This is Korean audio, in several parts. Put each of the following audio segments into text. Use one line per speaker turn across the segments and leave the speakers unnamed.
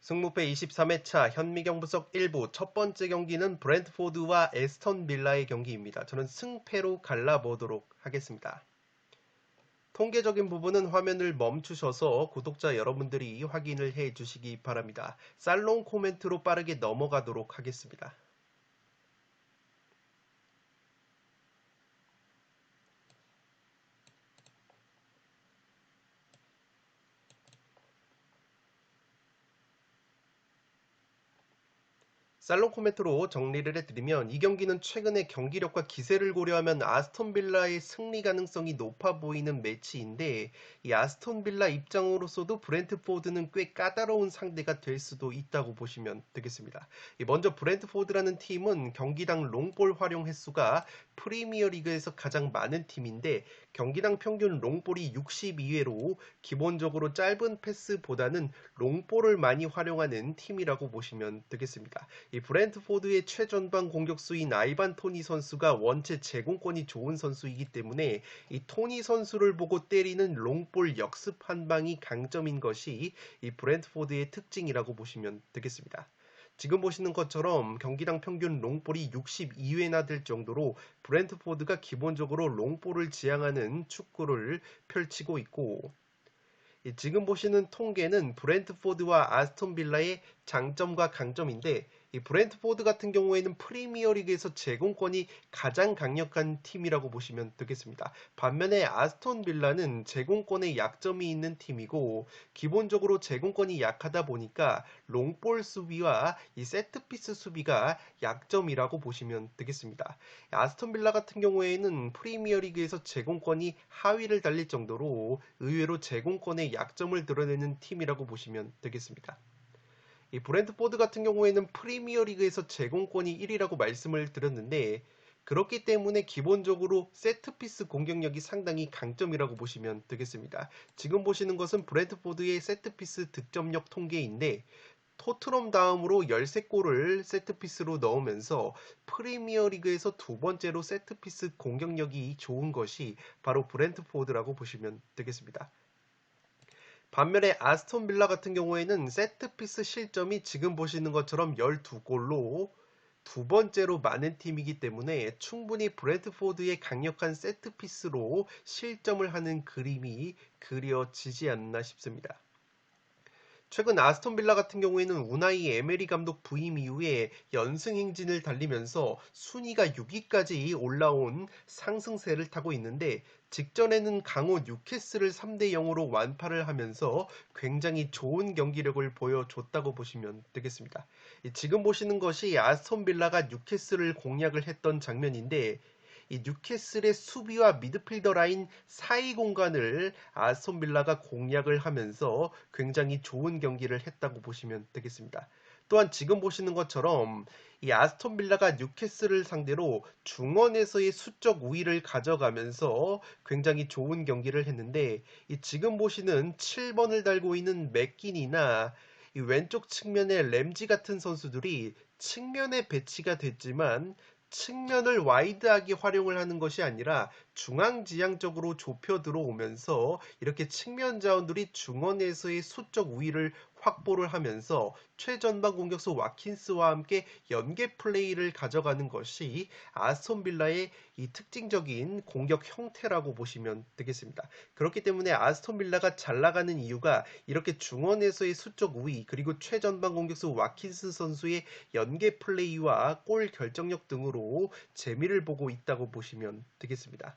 승무패 23회차 현미경분석 1부 첫 번째 경기는 브렌트포드와 에스턴 빌라의 경기입니다. 저는 승패로 갈라보도록 하겠습니다. 통계적인 부분은 화면을 멈추셔서 구독자 여러분들이 확인을 해 주시기 바랍니다. 살롱 코멘트로 빠르게 넘어가도록 하겠습니다. 살롱 코멘트로 정리를 해드리면 이 경기는 최근의 경기력과 기세를 고려하면 아스톤 빌라의 승리 가능성이 높아 보이는 매치인데 이 아스톤 빌라 입장으로서도 브렌트포드는 꽤 까다로운 상대가 될 수도 있다고 보시면 되겠습니다. 먼저 브렌트포드라는 팀은 경기당 롱볼 활용 횟수가 프리미어리그에서 가장 많은 팀인데 경기당 평균 롱볼이 62회로 기본적으로 짧은 패스보다는 롱볼을 많이 활용하는 팀이라고 보시면 되겠습니다. 이 브렌트포드의 최전방 공격수인 아이반 토니 선수가 원체 제공권이 좋은 선수이기 때문에 이 토니 선수를 보고 때리는 롱볼 역습 한 방이 강점인 것이 이 브렌트포드의 특징이라고 보시면 되겠습니다. 지금 보시는 것처럼 경기당 평균 롱볼이 62회나 될 정도로 브렌트포드가 기본적으로 롱볼을 지향하는 축구를 펼치고 있고 지금 보시는 통계는 브렌트포드와 아스톤 빌라의 장점과 강점인데 이 브렌트포드 같은 경우에는 프리미어리그에서 제공권이 가장 강력한 팀이라고 보시면 되겠습니다. 반면에 아스톤 빌라는 제공권에 약점이 있는 팀이고 기본적으로 제공권이 약하다 보니까 롱볼 수비와 이 세트피스 수비가 약점이라고 보시면 되겠습니다. 아스톤 빌라 같은 경우에는 프리미어리그에서 제공권이 하위를 달릴 정도로 의외로 제공권의 약점을 드러내는 팀이라고 보시면 되겠습니다. 이 브렌트포드 같은 경우에는 프리미어리그에서 제공권이 1위라고 말씀을 드렸는데 그렇기 때문에 기본적으로 세트피스 공격력이 상당히 강점이라고 보시면 되겠습니다. 지금 보시는 것은 브렌트포드의 세트피스 득점력 통계인데 토트넘 다음으로 13골을 세트피스로 넣으면서 프리미어리그에서 두 번째로 세트피스 공격력이 좋은 것이 바로 브렌트포드라고 보시면 되겠습니다. 반면에 아스톤 빌라 같은 경우에는 세트피스 실점이 지금 보시는 것처럼 12골로 두 번째로 많은 팀이기 때문에 충분히 브렌트포드의 강력한 세트피스로 실점을 하는 그림이 그려지지 않나 싶습니다. 최근 아스톤 빌라 같은 경우에는 우나이 에메리 감독 부임 이후에 연승 행진을 달리면서 순위가 6위까지 올라온 상승세를 타고 있는데 직전에는 강호 뉴캐슬을 3대0으로 완파를 하면서 굉장히 좋은 경기력을 보여줬다고 보시면 되겠습니다. 지금 보시는 것이 아스톤 빌라가 뉴캐슬을 공략을 했던 장면인데 이 뉴캐슬의 수비와 미드필더 라인 사이 공간을 아스톤 빌라가 공략을 하면서 굉장히 좋은 경기를 했다고 보시면 되겠습니다. 또한 지금 보시는 것처럼 이 아스톤 빌라가 뉴캐슬을 상대로 중원에서의 수적 우위를 가져가면서 굉장히 좋은 경기를 했는데 이 지금 보시는 7번을 달고 있는 맥긴이나 이 왼쪽 측면의 램지 같은 선수들이 측면에 배치가 됐지만 측면을 와이드하게 활용을 하는 것이 아니라 중앙지향적으로 좁혀 들어오면서 이렇게 측면 자원들이 중원에서의 수적 우위를 확보를 하면서 최전방 공격수 와킨스와 함께 연계 플레이를 가져가는 것이 아스톤 빌라의 이 특징적인 공격 형태라고 보시면 되겠습니다. 그렇기 때문에 아스톤 빌라가 잘 나가는 이유가 이렇게 중원에서의 수적 우위 그리고 최전방 공격수 와킨스 선수의 연계 플레이와 골 결정력 등으로 재미를 보고 있다고 보시면 되겠습니다.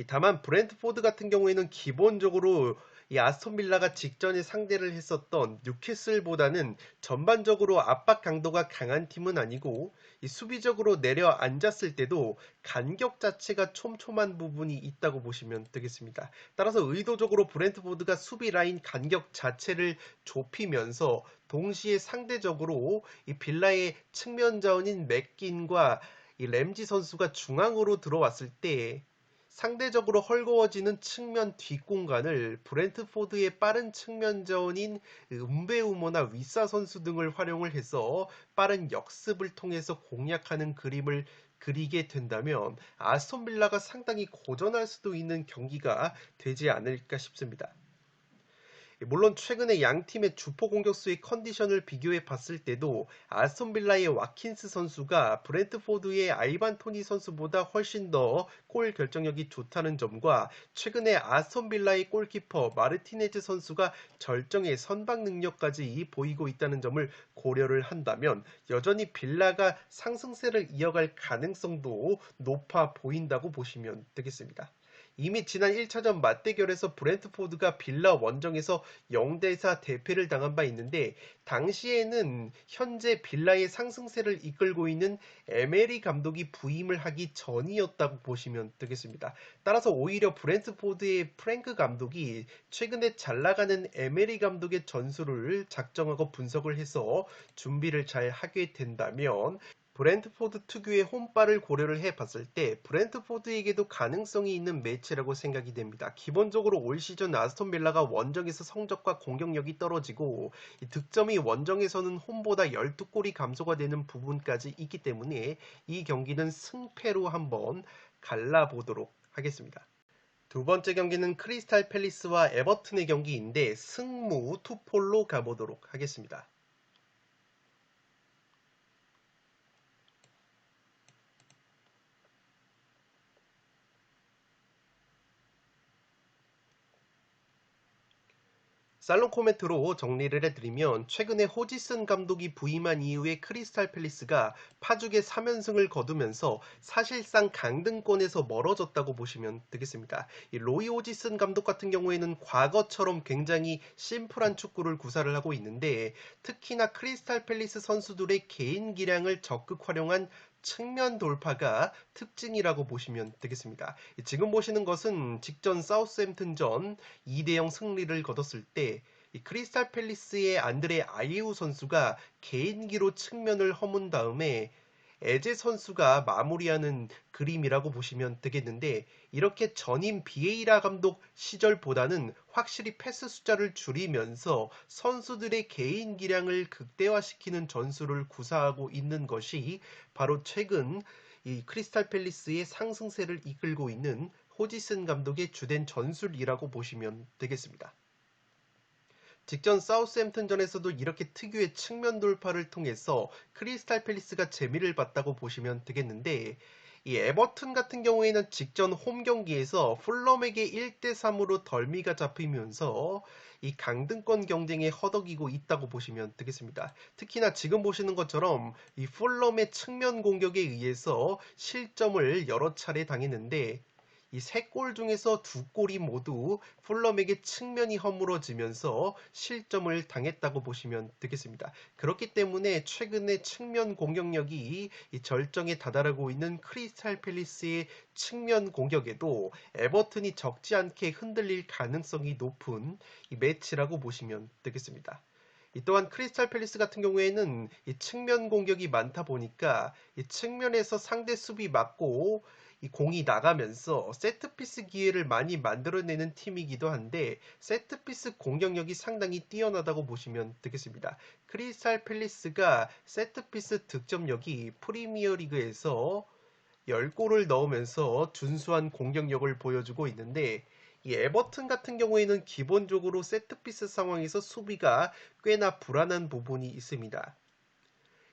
다만 브렌트포드 같은 경우에는 기본적으로 이 아스톤 빌라가 직전에 상대를 했었던 뉴캐슬보다는 전반적으로 압박 강도가 강한 팀은 아니고 이 수비적으로 내려앉았을 때도 간격 자체가 촘촘한 부분이 있다고 보시면 되겠습니다. 따라서 의도적으로 브렌트포드가 수비 라인 간격 자체를 좁히면서 동시에 상대적으로 이 빌라의 측면 자원인 맥긴과 이 램지 선수가 중앙으로 들어왔을 때 상대적으로 헐거워지는 측면 뒷공간을 브렌트포드의 빠른 측면 자원인 은베우모나 위사 선수 등을 활용을 해서 빠른 역습을 통해서 공략하는 그림을 그리게 된다면 아스톤 빌라가 상당히 고전할 수도 있는 경기가 되지 않을까 싶습니다. 물론 최근에 양 팀의 주포 공격수의 컨디션을 비교해 봤을 때도 아스톤 빌라의 와킨스 선수가 브렌트포드의 아이반 토니 선수보다 훨씬 더 골 결정력이 좋다는 점과 최근에 아스톤 빌라의 골키퍼 마르티네즈 선수가 절정의 선방 능력까지 보이고 있다는 점을 고려를 한다면 여전히 빌라가 상승세를 이어갈 가능성도 높아 보인다고 보시면 되겠습니다. 이미 지난 1차전 맞대결에서 브렌트포드가 빌라 원정에서 0대4 대패를 당한 바 있는데 당시에는 현재 빌라의 상승세를 이끌고 있는 에메리 감독이 부임을 하기 전이었다고 보시면 되겠습니다. 따라서 오히려 브렌트포드의 프랭크 감독이 최근에 잘 나가는 에메리 감독의 전술을 작정하고 분석을 해서 준비를 잘 하게 된다면 브렌트포드 특유의 홈발을 고려를 해봤을 때 브렌트포드에게도 가능성이 있는 매치라고 생각이 됩니다. 기본적으로 올 시즌 아스톤 빌라가 원정에서 성적과 공격력이 떨어지고 득점이 원정에서는 홈보다 12골이 감소가 되는 부분까지 있기 때문에 이 경기는 승패로 한번 갈라보도록 하겠습니다. 두 번째 경기는 크리스탈 팰리스와 에버튼의 경기인데 승무 투폴로 가보도록 하겠습니다. 살롱 코멘트로 정리를 해드리면 최근에 호지슨 감독이 부임한 이후에 크리스탈 팰리스가 파죽의 3연승을 거두면서 사실상 강등권에서 멀어졌다고 보시면 되겠습니다. 이 로이 호지슨 감독 같은 경우에는 과거처럼 굉장히 심플한 축구를 구사를 하고 있는데 특히나 크리스탈 팰리스 선수들의 개인 기량을 적극 활용한 측면 돌파가 특징이라고 보시면 되겠습니다. 지금 보시는 것은 직전 사우스햄튼전 2대0 승리를 거뒀을 때 크리스탈 팰리스의 안드레 아예우 선수가 개인기로 측면을 허문 다음에 에제 선수가 마무리하는 그림이라고 보시면 되겠는데 이렇게 전임 비에이라 감독 시절보다는 확실히 패스 숫자를 줄이면서 선수들의 개인 기량을 극대화시키는 전술을 구사하고 있는 것이 바로 최근 이 크리스탈 팰리스의 상승세를 이끌고 있는 호지슨 감독의 주된 전술이라고 보시면 되겠습니다. 직전 사우스햄튼전에서도 이렇게 특유의 측면 돌파를 통해서 크리스탈 팰리스가 재미를 봤다고 보시면 되겠는데 이 에버튼 같은 경우에는 직전 홈 경기에서 풀럼에게 1대3으로 덜미가 잡히면서 이 강등권 경쟁에 허덕이고 있다고 보시면 되겠습니다. 특히나 지금 보시는 것처럼 이 풀럼의 측면 공격에 의해서 실점을 여러 차례 당했는데 이 3골 중에서 2골이 모두 풀럼에게 측면이 허물어지면서 실점을 당했다고 보시면 되겠습니다. 그렇기 때문에 최근에 측면 공격력이 이 절정에 다다르고 있는 크리스탈 팰리스의 측면 공격에도 에버튼이 적지 않게 흔들릴 가능성이 높은 이 매치라고 보시면 되겠습니다. 또한 크리스탈 팰리스 같은 경우에는 이 측면 공격이 많다 보니까 이 측면에서 상대 수비 맞고 이 공이 나가면서 세트피스 기회를 많이 만들어내는 팀이기도 한데 세트피스 공격력이 상당히 뛰어나다고 보시면 되겠습니다. 크리스탈 팰리스가 세트피스 득점력이 프리미어리그에서 10골을 넣으면서 준수한 공격력을 보여주고 있는데 이 에버튼 같은 경우에는 기본적으로 세트피스 상황에서 수비가 꽤나 불안한 부분이 있습니다.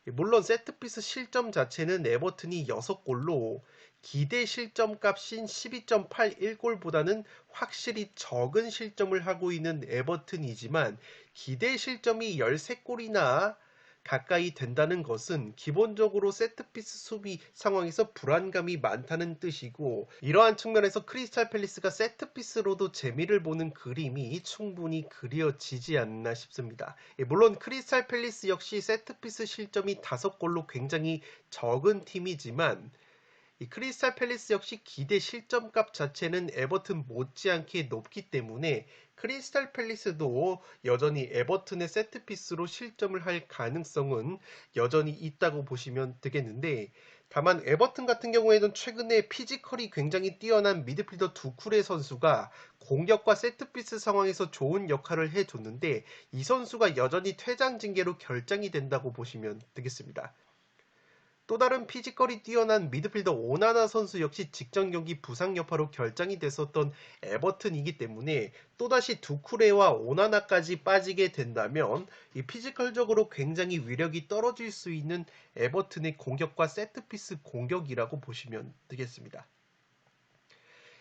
물론 세트피스 실점 자체는 에버튼이 6골로 기대 실점 값인 12.81골보다는 확실히 적은 실점을 하고 있는 에버튼이지만 기대 실점이 13골이나 가까이 된다는 것은 기본적으로 세트피스 수비 상황에서 불안감이 많다는 뜻이고 이러한 측면에서 크리스탈 팰리스가 세트피스로도 재미를 보는 그림이 충분히 그려지지 않나 싶습니다. 물론 크리스탈 팰리스 역시 세트피스 실점이 5골로 굉장히 적은 팀이지만 이 크리스탈 팰리스 역시 기대 실점값 자체는 에버튼 못지않게 높기 때문에 크리스탈 팰리스도 여전히 에버튼의 세트피스로 실점을 할 가능성은 여전히 있다고 보시면 되겠는데 다만 에버튼 같은 경우에는 최근에 피지컬이 굉장히 뛰어난 미드필더 두쿠레 선수가 공격과 세트피스 상황에서 좋은 역할을 해줬는데 이 선수가 여전히 퇴장 징계로 결장이 된다고 보시면 되겠습니다. 또 다른 피지컬이 뛰어난 미드필더 오나나 선수 역시 직전 경기 부상 여파로 결장이 됐었던 에버튼이기 때문에 또다시 두쿠레와 오나나까지 빠지게 된다면 이 피지컬적으로 굉장히 위력이 떨어질 수 있는 에버튼의 공격과 세트피스 공격이라고 보시면 되겠습니다.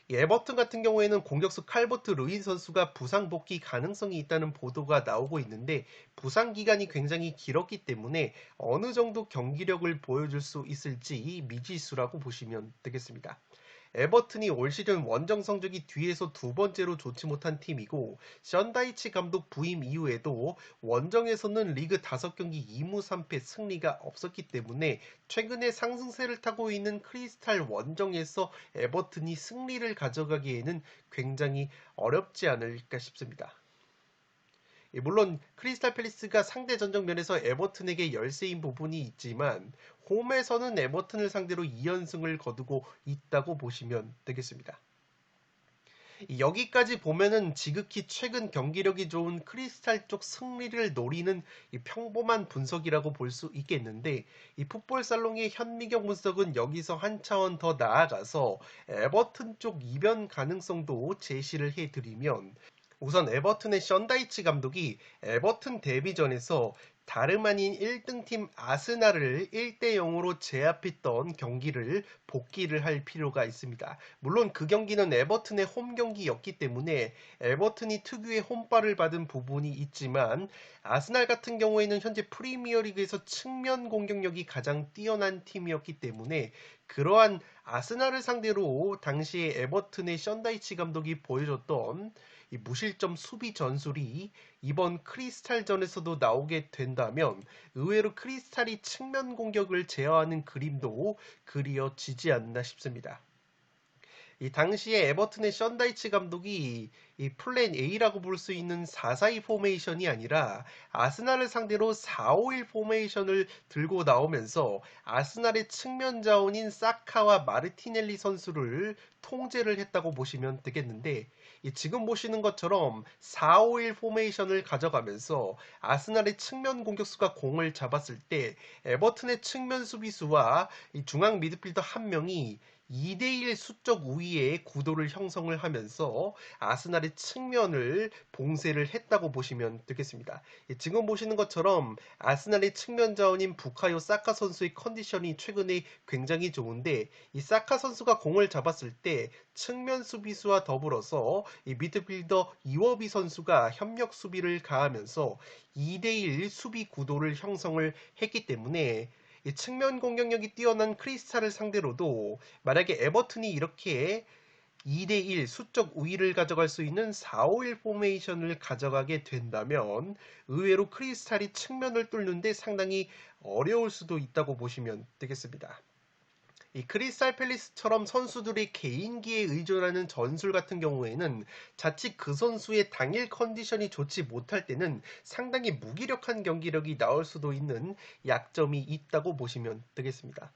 이 에버튼 같은 경우에는 공격수 칼버트 루인 선수가 부상 복귀 가능성이 있다는 보도가 나오고 있는데 부상 기간이 굉장히 길었기 때문에 어느 정도 경기력을 보여줄 수 있을지 미지수라고 보시면 되겠습니다. 에버튼이 올 시즌 원정 성적이 뒤에서 두 번째로 좋지 못한 팀이고 션다이치 감독 부임 이후에도 원정에서는 리그 5경기 2무 3패 승리가 없었기 때문에 최근에 상승세를 타고 있는 크리스탈 원정에서 에버튼이 승리를 가져가기에는 굉장히 어렵지 않을까 싶습니다. 물론 크리스탈 팰리스가 상대 전적면에서 에버튼에게 열세인 부분이 있지만 홈에서는 에버튼을 상대로 2연승을 거두고 있다고 보시면 되겠습니다. 여기까지 보면은 지극히 최근 경기력이 좋은 크리스탈 쪽 승리를 노리는 평범한 분석이라고 볼 수 있겠는데 이 풋볼 살롱의 현미경 분석은 여기서 한 차원 더 나아가서 에버튼 쪽 이변 가능성도 제시를 해드리면 우선 에버튼의 션다이치 감독이 에버튼 데뷔전에서 다름 아닌 1등팀 아스날을 1대0으로 제압했던 경기를 복기를 할 필요가 있습니다. 물론 그 경기는 에버튼의 홈 경기였기 때문에 에버튼이 특유의 홈발을 받은 부분이 있지만 아스날 같은 경우에는 현재 프리미어리그에서 측면 공격력이 가장 뛰어난 팀이었기 때문에 그러한 아스날을 상대로 당시에 에버튼의 션다이치 감독이 보여줬던 이 무실점 수비 전술이 이번 크리스탈전에서도 나오게 된다면 의외로 크리스탈이 측면 공격을 제어하는 그림도 그려지지 않나 싶습니다. 이 당시에 에버튼의 션다이치 감독이 이 플랜 A라고 볼 수 있는 4-4-2 포메이션이 아니라 아스날을 상대로 4-5-1 포메이션을 들고 나오면서 아스날의 측면 자원인 사카와 마르티넬리 선수를 통제를 했다고 보시면 되겠는데 지금 보시는 것처럼 4-5-1 포메이션을 가져가면서 아스날의 측면 공격수가 공을 잡았을 때 에버튼의 측면 수비수와 이 중앙 미드필더 한 명이 2대1 수적 우위의 구도를 형성을 하면서 아스날의 측면을 봉쇄를 했다고 보시면 되겠습니다. 지금 보시는 것처럼 아스날의 측면 자원인 부카요 사카 선수의 컨디션이 최근에 굉장히 좋은데 이 사카 선수가 공을 잡았을 때 측면 수비수와 더불어서 이 미드필더 이워비 선수가 협력 수비를 가하면서 2대1 수비 구도를 형성을 했기 때문에 이 측면 공격력이 뛰어난 크리스탈을 상대로도 만약에 에버튼이 이렇게 2대1 수적 우위를 가져갈 수 있는 4-5-1 포메이션을 가져가게 된다면 의외로 크리스탈이 측면을 뚫는데 상당히 어려울 수도 있다고 보시면 되겠습니다. 이 크리스탈 팰리스처럼 선수들이 개인기에 의존하는 전술 같은 경우에는 자칫 그 선수의 당일 컨디션이 좋지 못할 때는 상당히 무기력한 경기력이 나올 수도 있는 약점이 있다고 보시면 되겠습니다.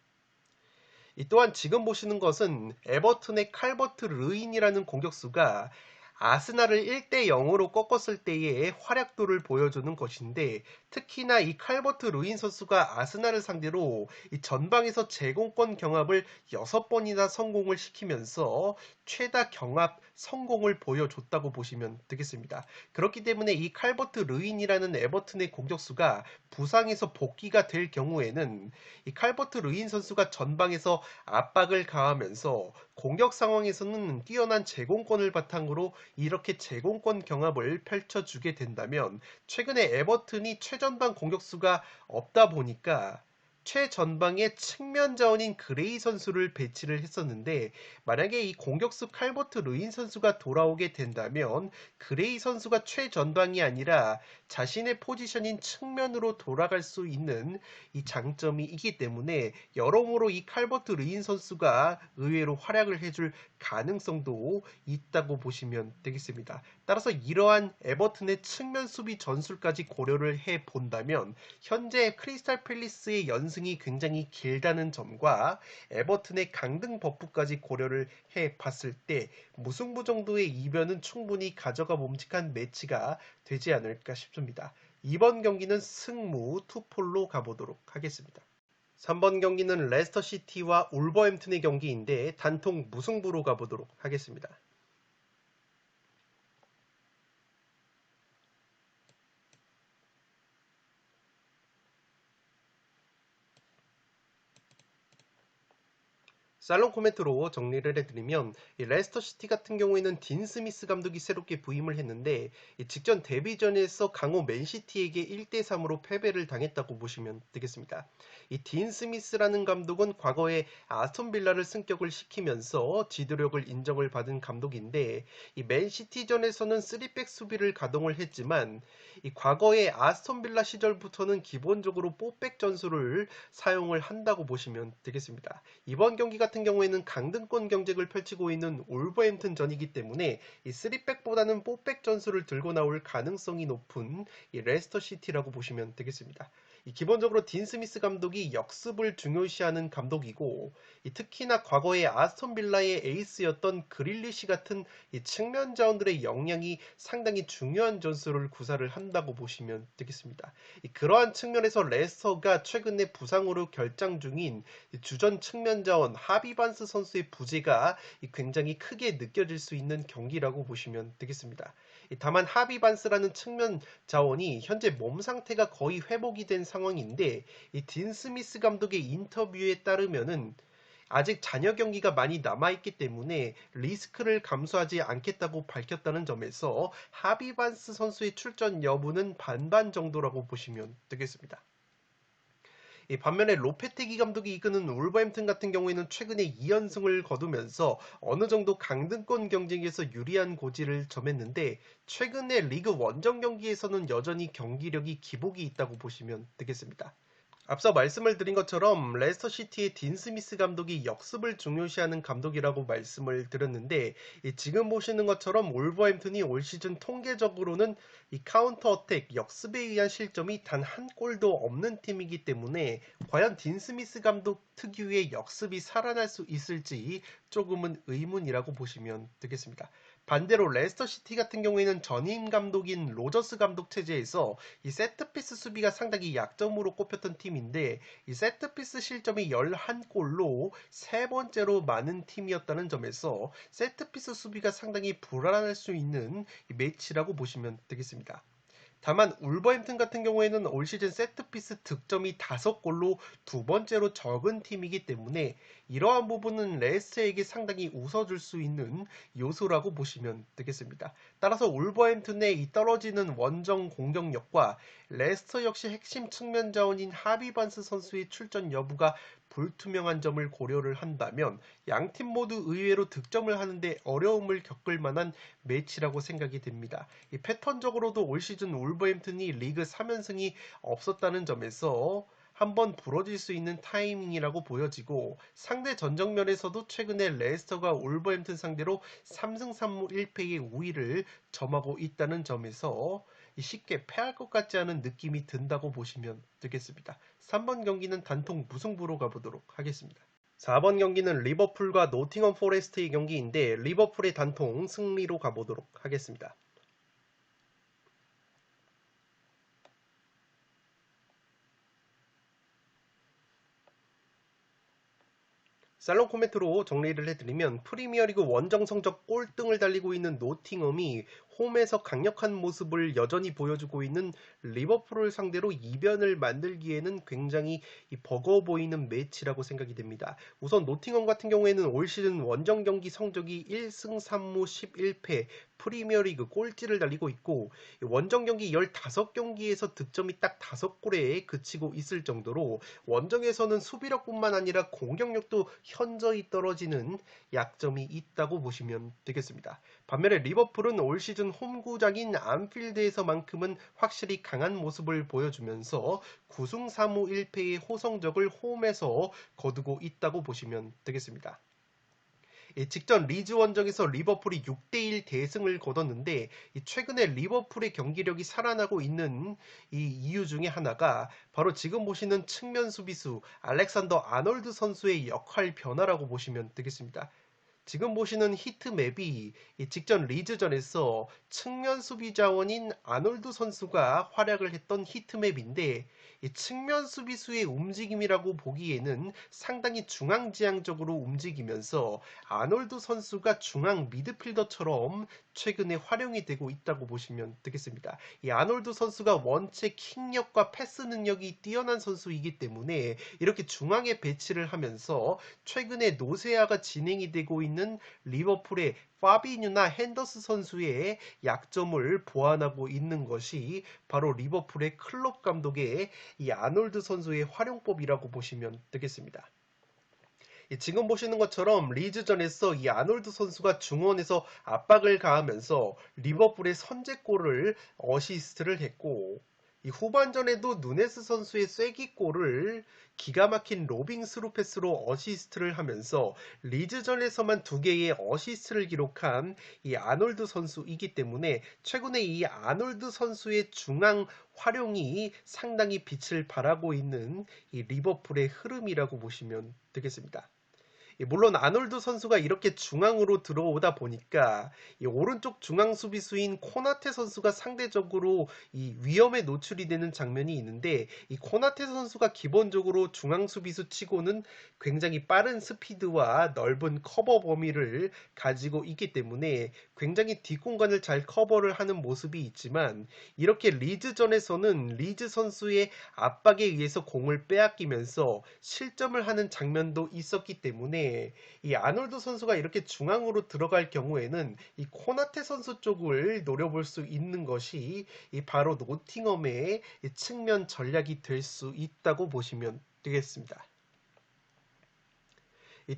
또한 지금 보시는 것은 에버튼의 칼버트 르인이라는 공격수가 아스날을 1대0으로 꺾었을 때의 활약도를 보여주는 것인데 특히나 이 칼버트 루인 선수가 아스날을 상대로 이 전방에서 제공권 경합을 6번이나 성공을 시키면서 최다 경합 성공을 보여줬다고 보시면 되겠습니다. 그렇기 때문에 이 칼버트 루인이라는 에버튼의 공격수가 부상에서 복귀가 될 경우에는 이 칼버트 루인 선수가 전방에서 압박을 가하면서 공격 상황에서는 뛰어난 제공권을 바탕으로 이렇게 제공권 경합을 펼쳐주게 된다면 최근에 에버튼이 최전방 공격수가 없다 보니까 최전방에 측면 자원인 그레이 선수를 배치를 했었는데 만약에 이 공격수 칼버트 르인 선수가 돌아오게 된다면 그레이 선수가 최전방이 아니라 자신의 포지션인 측면으로 돌아갈 수 있는 이 장점이 있기 때문에 여러모로 이 칼버트 르인 선수가 의외로 활약을 해줄 가능성도 있다고 보시면 되겠습니다. 따라서 이러한 에버튼의 측면 수비 전술까지 고려를 해 본다면 현재 크리스탈 팰리스의 연승 2연승이 굉장히 길다는 점과 에버튼의 강등 버프까지 고려를 해봤을 때 무승부 정도의 이변은 충분히 가져가 봄직한 매치가 되지 않을까 싶습니다. 이번 경기는 승무 투폴로 가보도록 하겠습니다. 3번 경기는 레스터시티와 울버햄튼의 경기인데 단통 무승부로 가보도록 하겠습니다. 살롱 코멘트로 정리를 해드리면 이 레스터시티 같은 경우에는 딘 스미스 감독이 새롭게 부임을 했는데 이 직전 데뷔전에서 강호 맨시티에게 1대3으로 패배를 당했다고 보시면 되겠습니다. 이 딘 스미스라는 감독은 과거에 아스톤 빌라를 승격을 시키면서 지도력을 인정을 받은 감독인데 이 맨시티전에서는 3백 수비를 가동을 했지만 이 과거에 아스톤 빌라 시절부터는 기본적으로 4백 전술을 사용을 한다고 보시면 되겠습니다. 이번 경기 같은 경우에는 강등권 경쟁을 펼치고 있는 울버햄튼전이기 때문에 이 3백보다는 4백 전술을 들고 나올 가능성이 높은 이 레스터시티라고 보시면 되겠습니다. 기본적으로 딘 스미스 감독이 역습을 중요시하는 감독이고 특히나 과거에 아스톤 빌라의 에이스였던 그릴리시 같은 측면 자원들의 역량이 상당히 중요한 전술을 구사를 한다고 보시면 되겠습니다. 그러한 측면에서 레스터가 최근에 부상으로 결장 중인 주전 측면 자원 하비 반스 선수의 부재가 굉장히 크게 느껴질 수 있는 경기라고 보시면 되겠습니다. 다만 하비 반스라는 측면 자원이 현재 몸 상태가 거의 회복이 된 상황인데 딘 스미스 감독의 인터뷰에 따르면은 아직 잔여 경기가 많이 남아있기 때문에 리스크를 감수하지 않겠다고 밝혔다는 점에서 하비 반스 선수의 출전 여부는 반반 정도라고 보시면 되겠습니다. 반면에 로페테기 감독이 이끄는 울버햄튼 같은 경우에는 최근에 2연승을 거두면서 어느 정도 강등권 경쟁에서 유리한 고지를 점했는데 최근에 리그 원정 경기에서는 여전히 경기력이 기복이 있다고 보시면 되겠습니다. 앞서 말씀을 드린 것처럼 레스터시티의 딘 스미스 감독이 역습을 중요시하는 감독이라고 말씀을 드렸는데 지금 보시는 것처럼 울버햄튼이 올 시즌 통계적으로는 이 카운터 어택 역습에 의한 실점이 단 한 골도 없는 팀이기 때문에 과연 딘 스미스 감독 특유의 역습이 살아날 수 있을지 조금은 의문이라고 보시면 되겠습니다. 반대로 레스터시티 같은 경우에는 전임 감독인 로저스 감독 체제에서 이 세트피스 수비가 상당히 약점으로 꼽혔던 팀인데 이 세트피스 실점이 11골로 세 번째로 많은 팀이었다는 점에서 세트피스 수비가 상당히 불안할 수 있는 매치라고 보시면 되겠습니다. 다만 울버햄튼 같은 경우에는 올 시즌 세트피스 득점이 5골로 두 번째로 적은 팀이기 때문에 이러한 부분은 레스터에게 상당히 웃어줄 수 있는 요소라고 보시면 되겠습니다. 따라서 울버햄튼의 이 떨어지는 원정 공격력과 레스터 역시 핵심 측면 자원인 하비 반스 선수의 출전 여부가 불투명한 점을 고려를 한다면 양팀 모두 의외로 득점을 하는데 어려움을 겪을 만한 매치라고 생각이 됩니다. 이 패턴적으로도 올 시즌 울버햄튼이 리그 3연승이 없었다는 점에서 한번 부러질 수 있는 타이밍이라고 보여지고 상대 전적면에서도 최근에 레스터가 울버햄튼 상대로 3승 3무 1패의 우위를 점하고 있다는 점에서 쉽게 패할 것 같지 않은 느낌이 든다고 보시면 되겠습니다. 3번 경기는 단통 무승부로 가보도록 하겠습니다. 4번 경기는 리버풀과 노팅엄 포레스트의 경기인데 리버풀의 단통 승리로 가보도록 하겠습니다. 살롱 코멘트로 정리를 해드리면 프리미어리그 원정 성적 꼴등을 달리고 있는 노팅엄이 홈에서 강력한 모습을 여전히 보여주고 있는 리버풀을 상대로 이변을 만들기에는 굉장히 버거워 보이는 매치라고 생각이 됩니다. 우선 노팅엄 같은 경우에는 올 시즌 원정 경기 성적이 1승 3무 11패 프리미어리그 꼴찌를 달리고 있고 원정 경기 15경기에서 득점이 딱 5골에 그치고 있을 정도로 원정에서는 수비력뿐만 아니라 공격력도 현저히 떨어지는 약점이 있다고 보시면 되겠습니다. 반면에 리버풀은 올 시즌 홈구장인 안필드에서만큼은 확실히 강한 모습을 보여주면서 9승 3무 1패의 호성적을 홈에서 거두고 있다고 보시면 되겠습니다. 직전 리즈 원정에서 리버풀이 6대1 대승을 거뒀는데 최근에 리버풀의 경기력이 살아나고 있는 이 이유 중에 하나가 바로 지금 보시는 측면 수비수 알렉산더 아놀드 선수의 역할 변화라고 보시면 되겠습니다. 지금 보시는 히트맵이 직전 리즈전에서 측면 수비 자원인 아놀드 선수가 활약을 했던 히트맵인데 이 측면 수비수의 움직임이라고 보기에는 상당히 중앙지향적으로 움직이면서 아놀드 선수가 중앙 미드필더처럼 최근에 활용이 되고 있다고 보시면 되겠습니다. 이 아놀드 선수가 원체 킥력과 패스 능력이 뛰어난 선수이기 때문에 이렇게 중앙에 배치를 하면서 최근에 노세아가 진행이 되고 있는 리버풀의 파비뉴나 핸더스 선수의 약점을 보완하고 있는 것이 바로 리버풀의 클롭 감독의 이 아놀드 선수의 활용법이라고 보시면 되겠습니다. 지금 보시는 것처럼 리즈전에서 이 아놀드 선수가 중원에서 압박을 가하면서 리버풀의 선제골을 어시스트를 했고 이 후반전에도 누네스 선수의 쐐기골을 기가 막힌 로빙 스루 패스로 어시스트를 하면서 리즈전에서만 2개의 어시스트를 기록한 이 아놀드 선수이기 때문에 최근에 이 아놀드 선수의 중앙 활용이 상당히 빛을 발하고 있는 이 리버풀의 흐름이라고 보시면 되겠습니다. 물론 아놀드 선수가 이렇게 중앙으로 들어오다 보니까 이 오른쪽 중앙 수비수인 코나테 선수가 상대적으로 이 위험에 노출이 되는 장면이 있는데 이 코나테 선수가 기본적으로 중앙 수비수 치고는 굉장히 빠른 스피드와 넓은 커버 범위를 가지고 있기 때문에 굉장히 뒷공간을 잘 커버를 하는 모습이 있지만 이렇게 리즈전에서는 리즈 선수의 압박에 의해서 공을 빼앗기면서 실점을 하는 장면도 있었기 때문에 이 아놀드 선수가 이렇게 중앙으로 들어갈 경우에는 이 코나테 선수 쪽을 노려볼 수 있는 것이 바로 노팅엄의 측면 전략이 될 수 있다고 보시면 되겠습니다.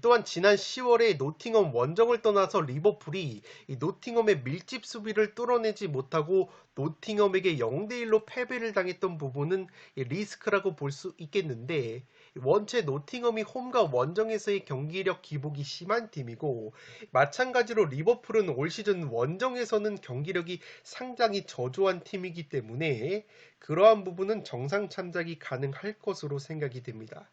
또한 지난 10월에 노팅엄 원정을 떠나서 리버풀이 이 노팅엄의 밀집 수비를 뚫어내지 못하고 노팅엄에게 0대1로 패배를 당했던 부분은 리스크라고 볼 수 있겠는데 원체 노팅엄이 홈과 원정에서의 경기력 기복이 심한 팀이고 마찬가지로 리버풀은 올 시즌 원정에서는 경기력이 상당히 저조한 팀이기 때문에 그러한 부분은 정상 참작이 가능할 것으로 생각이 됩니다.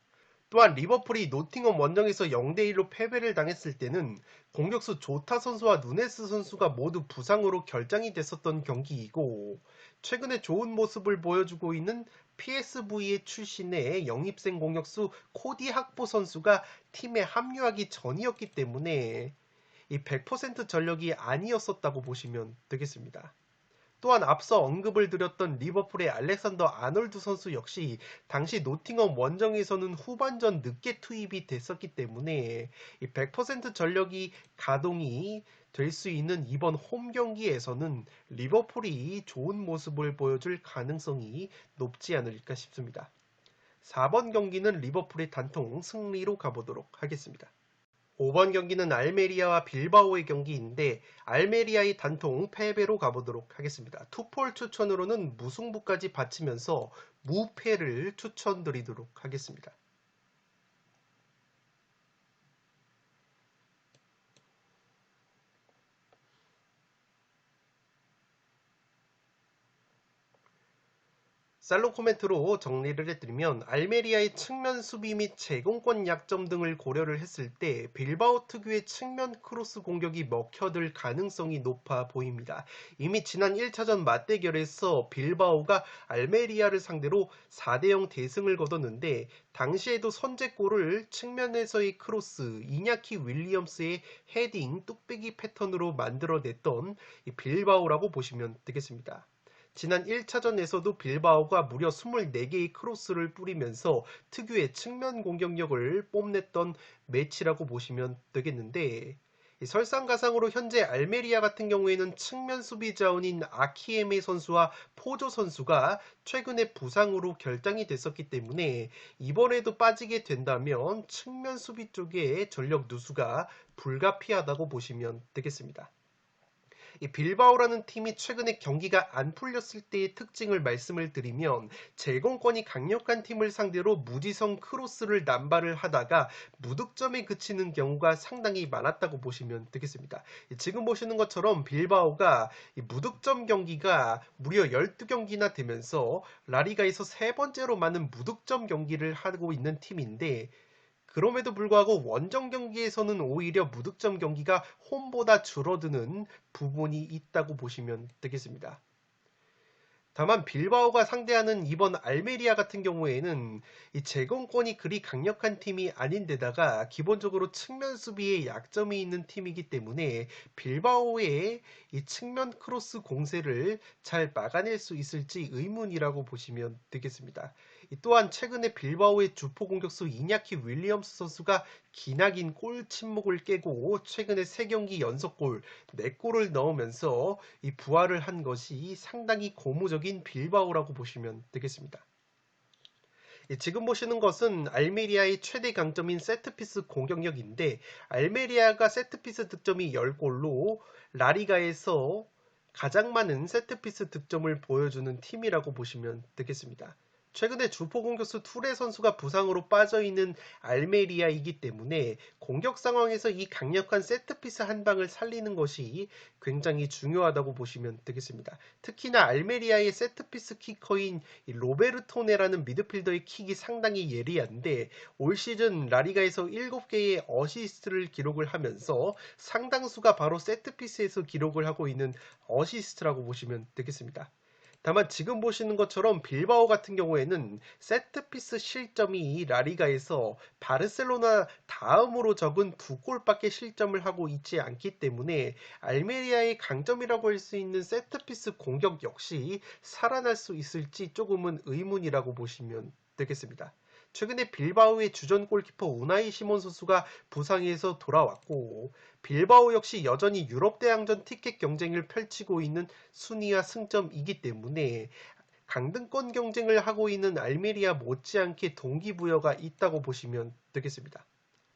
또한 리버풀이 노팅엄 원정에서 0대1로 패배를 당했을 때는 공격수 조타 선수와 누네스 선수가 모두 부상으로 결장이 됐었던 경기이고 최근에 좋은 모습을 보여주고 있는 PSV의 출신의 영입생 공격수 코디 학보 선수가 팀에 합류하기 전이었기 때문에 이 100% 전력이 아니었었다고 보시면 되겠습니다. 또한 앞서 언급을 드렸던 리버풀의 알렉산더 아놀드 선수 역시 당시 노팅엄 원정에서는 후반전 늦게 투입이 됐었기 때문에 100% 전력이 가동이 될 수 있는 이번 홈 경기에서는 리버풀이 좋은 모습을 보여줄 가능성이 높지 않을까 싶습니다. 4번 경기는 리버풀의 단통 승리로 가보도록 하겠습니다. 5번 경기는 알메리아와 빌바오의 경기인데 알메리아의 단통 패배로 가보도록 하겠습니다. 투폴 추천으로는 무승부까지 바치면서 무패를 추천드리도록 하겠습니다. 셀로 코멘트로 정리를 해드리면 알메리아의 측면 수비 및 제공권 약점 등을 고려를 했을 때 빌바오 특유의 측면 크로스 공격이 먹혀들 가능성이 높아 보입니다. 이미 지난 1차전 맞대결에서 빌바오가 알메리아를 상대로 4대0 대승을 거뒀는데 당시에도 선제골을 측면에서의 크로스, 이냐키 윌리엄스의 헤딩, 뚝배기 패턴으로 만들어냈던 빌바오라고 보시면 되겠습니다. 지난 1차전에서도 빌바오가 무려 24개의 크로스를 뿌리면서 특유의 측면 공격력을 뽐냈던 매치라고 보시면 되겠는데 설상가상으로 현재 알메리아 같은 경우에는 측면 수비 자원인 아키에메 선수와 포조 선수가 최근에 부상으로 결장이 됐었기 때문에 이번에도 빠지게 된다면 측면 수비 쪽의 전력 누수가 불가피하다고 보시면 되겠습니다. 이 빌바오라는 팀이 최근에 경기가 안 풀렸을 때의 특징을 말씀을 드리면 제공권이 강력한 팀을 상대로 무지성 크로스를 남발을 하다가 무득점에 그치는 경우가 상당히 많았다고 보시면 되겠습니다. 지금 보시는 것처럼 빌바오가 이 무득점 경기가 무려 12경기나 되면서 라리가에서 세 번째로 많은 무득점 경기를 하고 있는 팀인데 그럼에도 불구하고 원정 경기에서는 오히려 무득점 경기가 홈보다 줄어드는 부분이 있다고 보시면 되겠습니다. 다만 빌바오가 상대하는 이번 알메리아 같은 경우에는 이 제공권이 그리 강력한 팀이 아닌데다가 기본적으로 측면 수비에 약점이 있는 팀이기 때문에 빌바오의 이 측면 크로스 공세를 잘 막아낼 수 있을지 의문이라고 보시면 되겠습니다. 또한 최근에 빌바오의 주포 공격수 이냐키 윌리엄스 선수가 기나긴 골 침묵을 깨고 최근에 3경기 연속골 4골을 넣으면서 이 부활을 한 것이 상당히 고무적인 빌바오라고 보시면 되겠습니다. 지금 보시는 것은 알메리아의 최대 강점인 세트피스 공격력인데 알메리아가 세트피스 득점이 10골로 라리가에서 가장 많은 세트피스 득점을 보여주는 팀이라고 보시면 되겠습니다. 최근에 주포 공격수 투레 선수가 부상으로 빠져있는 알메리아이기 때문에 공격 상황에서 이 강력한 세트피스 한 방을 살리는 것이 굉장히 중요하다고 보시면 되겠습니다. 특히나 알메리아의 세트피스 키커인 로베르토네라는 미드필더의 킥이 상당히 예리한데 올 시즌 라리가에서 7개의 어시스트를 기록을 하면서 상당수가 바로 세트피스에서 기록을 하고 있는 어시스트라고 보시면 되겠습니다. 다만 지금 보시는 것처럼 빌바오 같은 경우에는 세트피스 실점이 라리가에서 바르셀로나 다음으로 적은 2골밖에 실점을 하고 있지 않기 때문에 알메리아의 강점이라고 할 수 있는 세트피스 공격 역시 살아날 수 있을지 조금은 의문이라고 보시면 되겠습니다. 최근에 빌바오의 주전 골키퍼 우나이 시몬 선수가 부상에서 돌아왔고 빌바오 역시 여전히 유럽 대항전 티켓 경쟁을 펼치고 있는 순위와 승점이기 때문에 강등권 경쟁을 하고 있는 알메리아 못지않게 동기부여가 있다고 보시면 되겠습니다.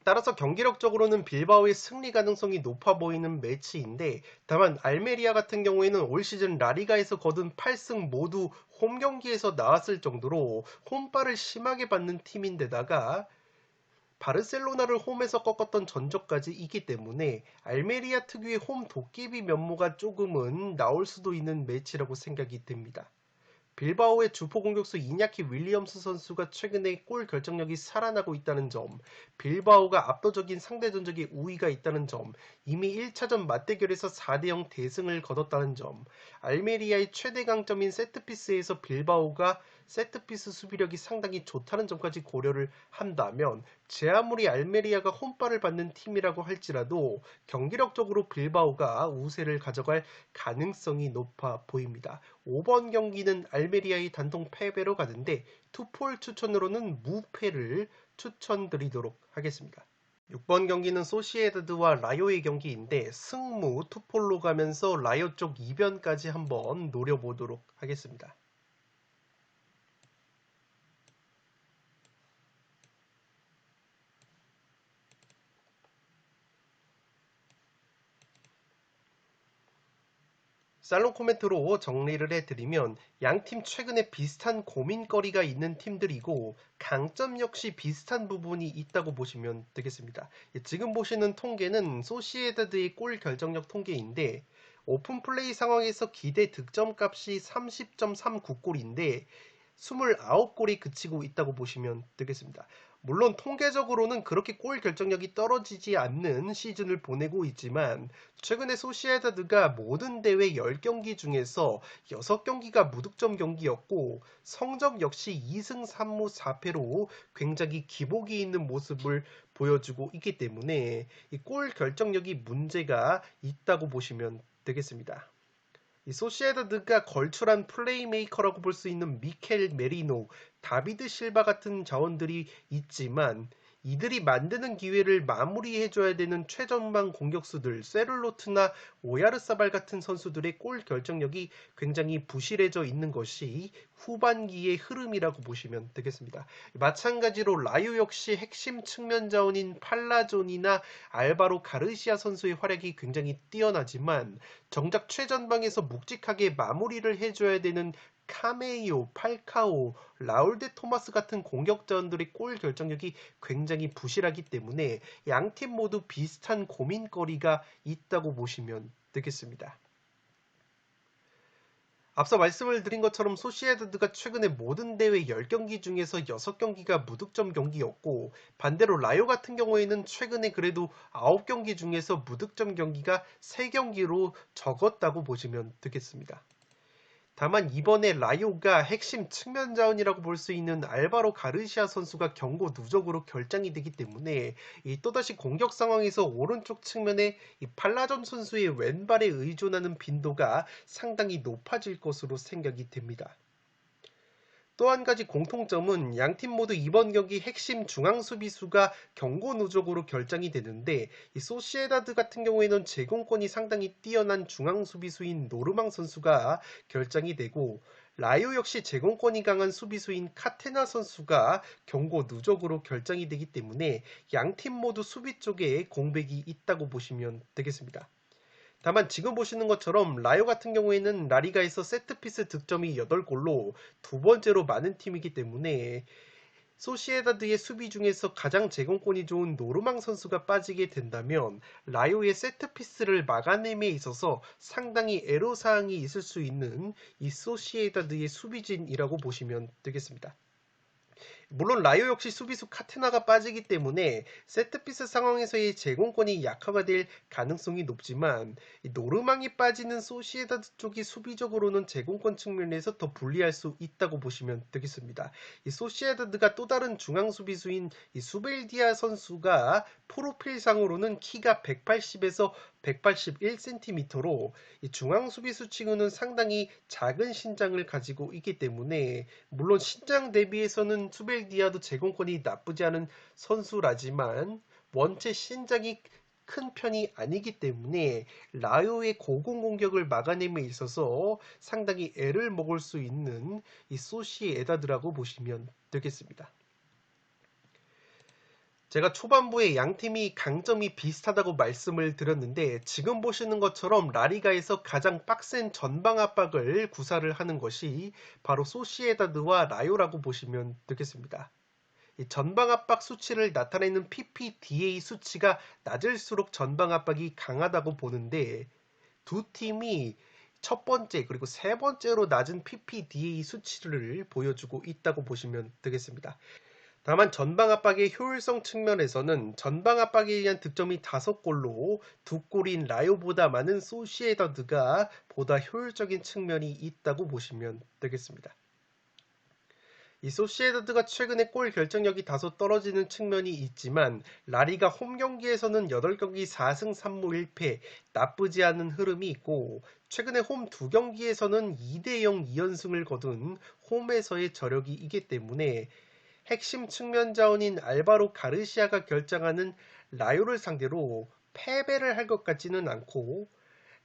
따라서 경기력적으로는 빌바오의 승리 가능성이 높아 보이는 매치인데 다만 알메리아 같은 경우에는 올 시즌 라리가에서 거둔 8승 모두 홈 경기에서 나왔을 정도로 홈발을 심하게 받는 팀인데다가 바르셀로나를 홈에서 꺾었던 전적까지 있기 때문에 알메리아 특유의 홈 도깨비 면모가 조금은 나올 수도 있는 매치라고 생각이 됩니다. 빌바오의 주포 공격수 이냐키 윌리엄스 선수가 최근에 골 결정력이 살아나고 있다는 점, 빌바오가 압도적인 상대 전적에 우위가 있다는 점, 이미 1차전 맞대결에서 4대0 대승을 거뒀다는 점, 알메리아의 최대 강점인 세트피스에서 빌바오가 세트피스 수비력이 상당히 좋다는 점까지 고려를 한다면 제 아무리 알메리아가 홈발을 받는 팀이라고 할지라도 경기력적으로 빌바오가 우세를 가져갈 가능성이 높아 보입니다. 5번 경기는 알메리아의 단통 패배로 가는데 투폴 추천으로는 무패를 추천드리도록 하겠습니다. 6번 경기는 소시에다드와 라요의 경기인데 승무 투폴로 가면서 라요 쪽 이변까지 한번 노려보도록 하겠습니다. 살롱 코멘트로 정리를 해드리면 양팀 최근에 비슷한 고민거리가 있는 팀들이고 강점 역시 비슷한 부분이 있다고 보시면 되겠습니다. 지금 보시는 통계는 소시에다드의 골 결정력 통계인데 오픈 플레이 상황에서 기대 득점 값이 30.39골인데 29골이 그치고 있다고 보시면 되겠습니다. 물론 통계적으로는 그렇게 골 결정력이 떨어지지 않는 시즌을 보내고 있지만 최근에 소시에다드가 모든 대회 10경기 중에서 6경기가 무득점 경기였고 성적 역시 2승 3무 4패로 굉장히 기복이 있는 모습을 보여주고 있기 때문에 이 골 결정력이 문제가 있다고 보시면 되겠습니다. 이 소시에다드가 걸출한 플레이메이커라고 볼 수 있는 미켈 메리노, 다비드 실바 같은 자원들이 있지만 이들이 만드는 기회를 마무리해줘야 되는 최전방 공격수들 세룰로트나 오야르사발 같은 선수들의 골 결정력이 굉장히 부실해져 있는 것이 후반기의 흐름이라고 보시면 되겠습니다. 마찬가지로 라요 역시 핵심 측면 자원인 팔라존이나 알바로 가르시아 선수의 활약이 굉장히 뛰어나지만 정작 최전방에서 묵직하게 마무리를 해줘야 되는 카메이오, 팔카오, 라울 데 토마스 같은 공격 자원들의 골 결정력이 굉장히 부실하기 때문에 양팀 모두 비슷한 고민거리가 있다고 보시면 되겠습니다. 앞서 말씀을 드린 것처럼 소시에다드가 최근에 모든 대회 10경기 중에서 6경기가 무득점 경기였고 반대로 라요 같은 경우에는 최근에 그래도 9경기 중에서 무득점 경기가 3경기로 적었다고 보시면 되겠습니다. 다만 이번에 라요가 핵심 측면 자원이라고 볼 수 있는 알바로 가르시아 선수가 경고 누적으로 결장이 되기 때문에 또다시 공격 상황에서 오른쪽 측면에 팔라존 선수의 왼발에 의존하는 빈도가 상당히 높아질 것으로 생각이 됩니다. 또 한 가지 공통점은 양팀 모두 이번 경기 핵심 중앙 수비수가 경고 누적으로 결장이 되는데 이 소시에다드 같은 경우에는 제공권이 상당히 뛰어난 중앙 수비수인 노르망 선수가 결장이 되고 라요 역시 제공권이 강한 수비수인 카테나 선수가 경고 누적으로 결장이 되기 때문에 양팀 모두 수비 쪽에 공백이 있다고 보시면 되겠습니다. 다만 지금 보시는 것처럼 라요 같은 경우에는 라리가에서 세트피스 득점이 8골로 두 번째로 많은 팀이기 때문에 소시에다드의 수비 중에서 가장 제공권이 좋은 노르망 선수가 빠지게 된다면 라요의 세트피스를 막아냄에 있어서 상당히 애로사항이 있을 수 있는 이 소시에다드의 수비진이라고 보시면 되겠습니다. 물론 라요 역시 수비수 카테나가 빠지기 때문에 세트피스 상황에서의 제공권이 약화가 될 가능성이 높지만 노르망이 빠지는 소시에다드 쪽이 수비적으로는 제공권 측면에서 더 불리할 수 있다고 보시면 되겠습니다. 이 소시에다드가 또 다른 중앙 수비수인 이 수벨디아 선수가 프로필상으로는 키가 180에서 181cm로 중앙 수비수 층은 상당히 작은 신장을 가지고 있기 때문에 물론 신장 대비해서는 수벨디아도 제공권이 나쁘지 않은 선수라지만 원체 신장이 큰 편이 아니기 때문에 라요의 고공 공격을 막아냄에 있어서 상당히 애를 먹을 수 있는 이 소시에다드라고 보시면 되겠습니다. 제가 초반부에 양팀이 강점이 비슷하다고 말씀을 드렸는데 지금 보시는 것처럼 라리가에서 가장 빡센 전방 압박을 구사를 하는 것이 바로 소시에다드와 라요라고 보시면 되겠습니다. 이 전방 압박 수치를 나타내는 PPDA 수치가 낮을수록 전방 압박이 강하다고 보는데 두 팀이 첫 번째 그리고 세 번째로 낮은 PPDA 수치를 보여주고 있다고 보시면 되겠습니다. 다만 전방 압박의 효율성 측면에서는 전방 압박에 의한 득점이 5골로 2골인 라요보다 많은 소시에다드가 보다 효율적인 측면이 있다고 보시면 되겠습니다. 이 소시에다드가 최근에 골 결정력이 다소 떨어지는 측면이 있지만 라리가 홈 경기에서는 8경기 4승 3무 1패 나쁘지 않은 흐름이 있고 최근에 홈 2경기에서는 2대0 2연승을 거둔 홈에서의 저력이 있기 때문에 핵심 측면 자원인 알바로 가르시아가 결정하는 라요를 상대로 패배를 할 것 같지는 않고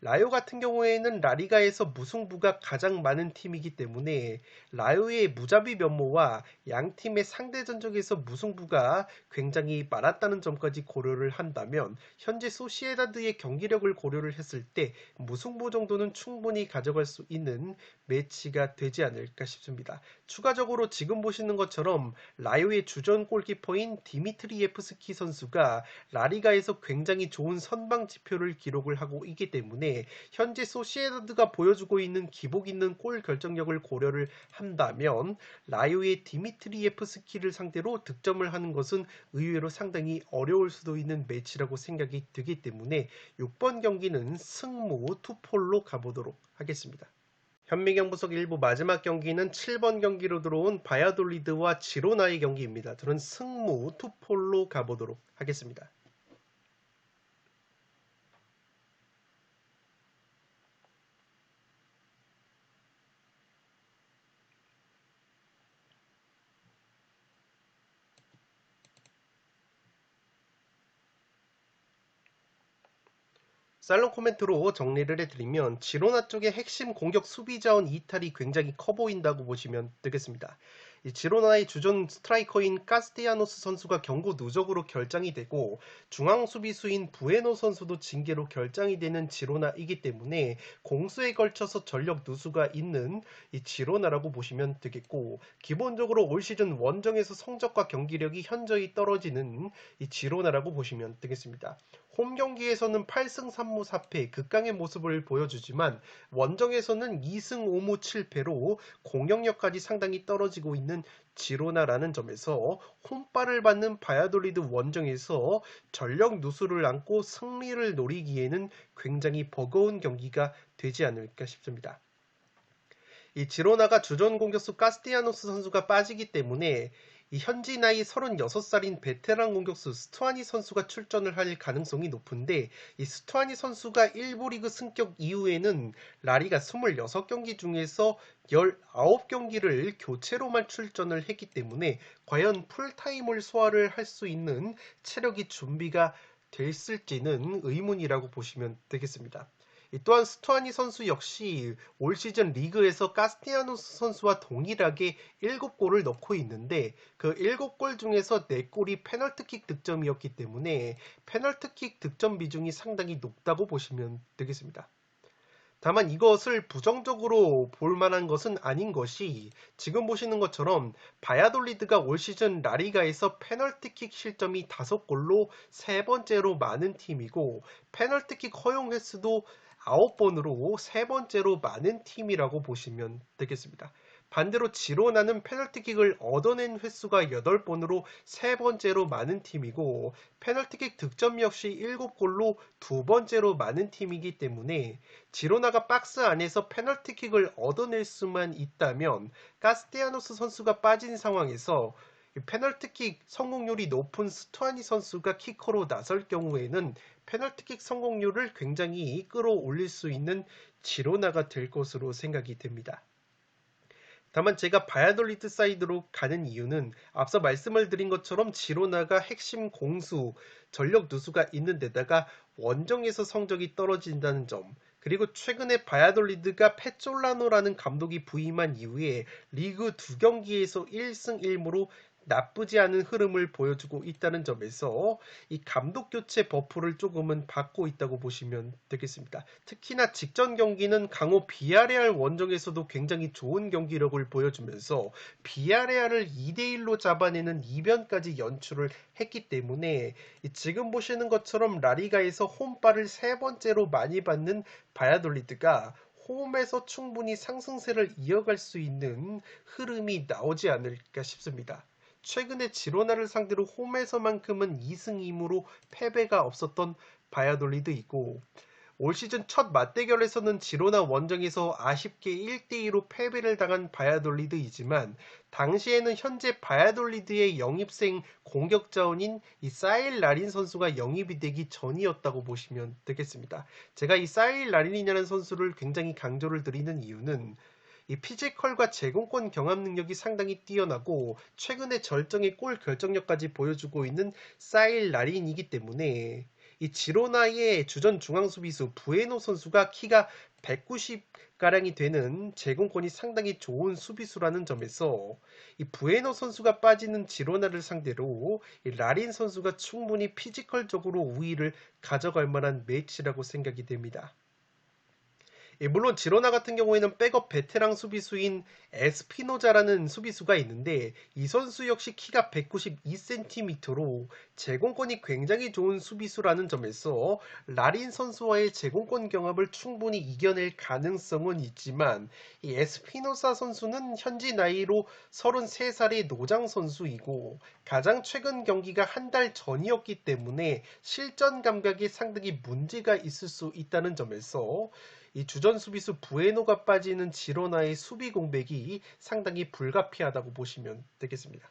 라요 같은 경우에는 라리가에서 무승부가 가장 많은 팀이기 때문에 라요의 무자비 면모와 양팀의 상대 전적에서 무승부가 굉장히 많았다는 점까지 고려를 한다면 현재 소시에다드의 경기력을 고려를 했을 때 무승부 정도는 충분히 가져갈 수 있는 매치가 되지 않을까 싶습니다. 추가적으로 지금 보시는 것처럼 라요의 주전 골키퍼인 디미트리예프스키 선수가 라리가에서 굉장히 좋은 선방 지표를 기록을 하고 있기 때문에 현재 소시에다드가 보여주고 있는 기복 있는 골 결정력을 고려를 한다면 라요의 디미트리예프스키를 상대로 득점을 하는 것은 의외로 상당히 어려울 수도 있는 매치라고 생각이 되기 때문에 6번 경기는 승무 투폴로 가보도록 하겠습니다. 현미경 분석 1부 마지막 경기는 7번 경기로 들어온 바야돌리드와 지로나의 경기입니다. 둘은 승무 투폴로 가보도록 하겠습니다. 살롱 코멘트로 정리를 해드리면 지로나 쪽의 핵심 공격 수비 자원 이탈이 굉장히 커 보인다고 보시면 되겠습니다. 이 지로나의 주전 스트라이커인 카스티아노스 선수가 경고 누적으로 결장이 되고 중앙 수비수인 부에노 선수도 징계로 결장이 되는 지로나이기 때문에 공수에 걸쳐서 전력 누수가 있는 이 지로나라고 보시면 되겠고, 기본적으로 올 시즌 원정에서 성적과 경기력이 현저히 떨어지는 이 지로나라고 보시면 되겠습니다. 홈 경기에서는 8승 3무 4패 극강의 모습을 보여주지만 원정에서는 2승 5무 7패로 공격력까지 상당히 떨어지고 있는 지로나라는 점에서 홈발을 받는 바야돌리드 원정에서 전력 누수를 안고 승리를 노리기에는 굉장히 버거운 경기가 되지 않을까 싶습니다. 이 지로나가 주전 공격수 카스티아노스 선수가 빠지기 때문에 이 현지 나이 36살인 베테랑 공격수 스투아니 선수가 출전을 할 가능성이 높은데, 이 스투아니 선수가 1부 리그 승격 이후에는 라리가 26경기 중에서 19경기를 교체로만 출전을 했기 때문에 과연 풀타임을 소화를 할 수 있는 체력이 준비가 됐을지는 의문이라고 보시면 되겠습니다. 또한 스투아니 선수 역시 올 시즌 리그에서 카스티아노스 선수와 동일하게 7골을 넣고 있는데 그 7골 중에서 4골이 페널티킥 득점이었기 때문에 페널티킥 득점 비중이 상당히 높다고 보시면 되겠습니다. 다만 이것을 부정적으로 볼 만한 것은 아닌 것이, 지금 보시는 것처럼 바야돌리드가 올 시즌 라리가에서 페널티킥 실점이 5골로 세 번째로 많은 팀이고 페널티킥 허용 횟수도 9번으로 세 번째로 많은 팀이라고 보시면 되겠습니다. 반대로 지로나는 페널티킥을 얻어낸 횟수가 8번으로 세 번째로 많은 팀이고 페널티킥 득점 역시 7골로 두 번째로 많은 팀이기 때문에 지로나가 박스 안에서 페널티킥을 얻어낼 수만 있다면 카스티아노스 선수가 빠진 상황에서 페널티킥 성공률이 높은 스투아니 선수가 키커로 나설 경우에는 페널티킥 성공률을 굉장히 끌어올릴 수 있는 지로나가 될 것으로 생각이 됩니다. 다만 제가 바야돌리드 사이드로 가는 이유는 앞서 말씀을 드린 것처럼 지로나가 핵심 공수, 전력 누수가 있는 데다가 원정에서 성적이 떨어진다는 점, 그리고 최근에 바야돌리드가 페졸라노라는 감독이 부임한 이후에 리그 2경기에서 1승 1무로 나쁘지 않은 흐름을 보여주고 있다는 점에서 이 감독 교체 버프를 조금은 받고 있다고 보시면 되겠습니다. 특히나 직전 경기는 강호 비아레알 원정에서도 굉장히 좋은 경기력을 보여주면서 비아레알을 2대1로 잡아내는 이변까지 연출을 했기 때문에 지금 보시는 것처럼 라리가에서 홈발을 세 번째로 많이 받는 바야돌리드가 홈에서 충분히 상승세를 이어갈 수 있는 흐름이 나오지 않을까 싶습니다. 최근에 지로나를 상대로 홈에서만큼은 2승 2무로 패배가 없었던 바야돌리드이고 올 시즌 첫 맞대결에서는 지로나 원정에서 아쉽게 1대2로 패배를 당한 바야돌리드이지만 당시에는 현재 바야돌리드의 영입생 공격 자원인 이 사일 라린 선수가 영입이 되기 전이었다고 보시면 되겠습니다. 제가 이 사일 라린이라는 선수를 굉장히 강조를 드리는 이유는 이 피지컬과 제공권 경합 능력이 상당히 뛰어나고 최근에 절정의 골 결정력까지 보여주고 있는 사일 라린이기 때문에 이 지로나의 주전 중앙 수비수 부에노 선수가 키가 190가량이 되는 제공권이 상당히 좋은 수비수라는 점에서 이 부에노 선수가 빠지는 지로나를 상대로 이 라린 선수가 충분히 피지컬적으로 우위를 가져갈 만한 매치라고 생각이 됩니다. 물론 지로나 같은 경우에는 백업 베테랑 수비수인 에스피노자라는 수비수가 있는데 이 선수 역시 키가 192cm로 제공권이 굉장히 좋은 수비수라는 점에서 라린 선수와의 제공권 경합을 충분히 이겨낼 가능성은 있지만 이 에스피노사 선수는 현지 나이로 33살의 노장 선수이고 가장 최근 경기가 한 달 전이었기 때문에 실전 감각에 상당히 문제가 있을 수 있다는 점에서 이 주전 수비수 부에노가 빠지는 지로나의 수비 공백이 상당히 불가피하다고 보시면 되겠습니다.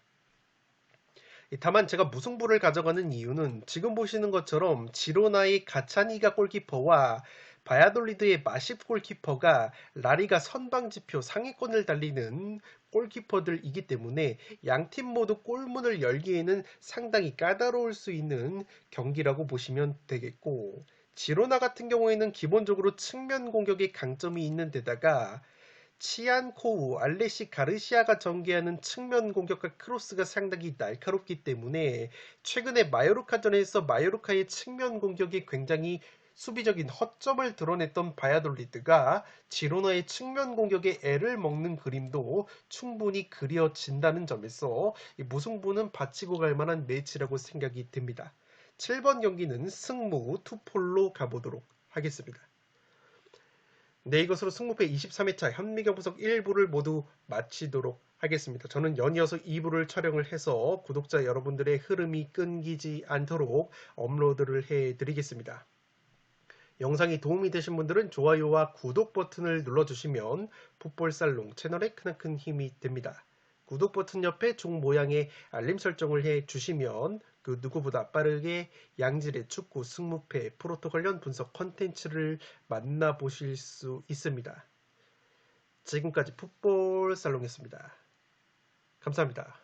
다만 제가 무승부를 가져가는 이유는 지금 보시는 것처럼 지로나의 가차니가 골키퍼와 바야돌리드의 마십 골키퍼가 라리가 선방지표 상위권을 달리는 골키퍼들이기 때문에 양팀 모두 골문을 열기에는 상당히 까다로울 수 있는 경기라고 보시면 되겠고, 지로나 같은 경우에는 기본적으로 측면 공격에 강점이 있는 데다가 치안코우, 알레시 가르시아가 전개하는 측면 공격과 크로스가 상당히 날카롭기 때문에 최근에 마요르카전에서 마요르카의 측면 공격이 굉장히 수비적인 허점을 드러냈던 바야돌리드가 지로나의 측면 공격에 애를 먹는 그림도 충분히 그려진다는 점에서 이 무승부는 바치고 갈 만한 매치라고 생각이 듭니다. 7번 경기는 승무 투폴로 가보도록 하겠습니다. 네, 이것으로 승무패 23회차 현미경 분석 1부를 모두 마치도록 하겠습니다. 저는 연이어서 2부를 촬영을 해서 구독자 여러분들의 흐름이 끊기지 않도록 업로드를 해드리겠습니다. 영상이 도움이 되신 분들은 좋아요와 구독 버튼을 눌러주시면 풋볼살롱 채널에 크나큰 힘이 됩니다. 구독 버튼 옆에 종 모양의 알림 설정을 해주시면 그 누구보다 빠르게 양질의 축구 승무패 프로토 관련 분석 컨텐츠를 만나보실 수 있습니다. 지금까지 풋볼살롱이었습니다. 감사합니다.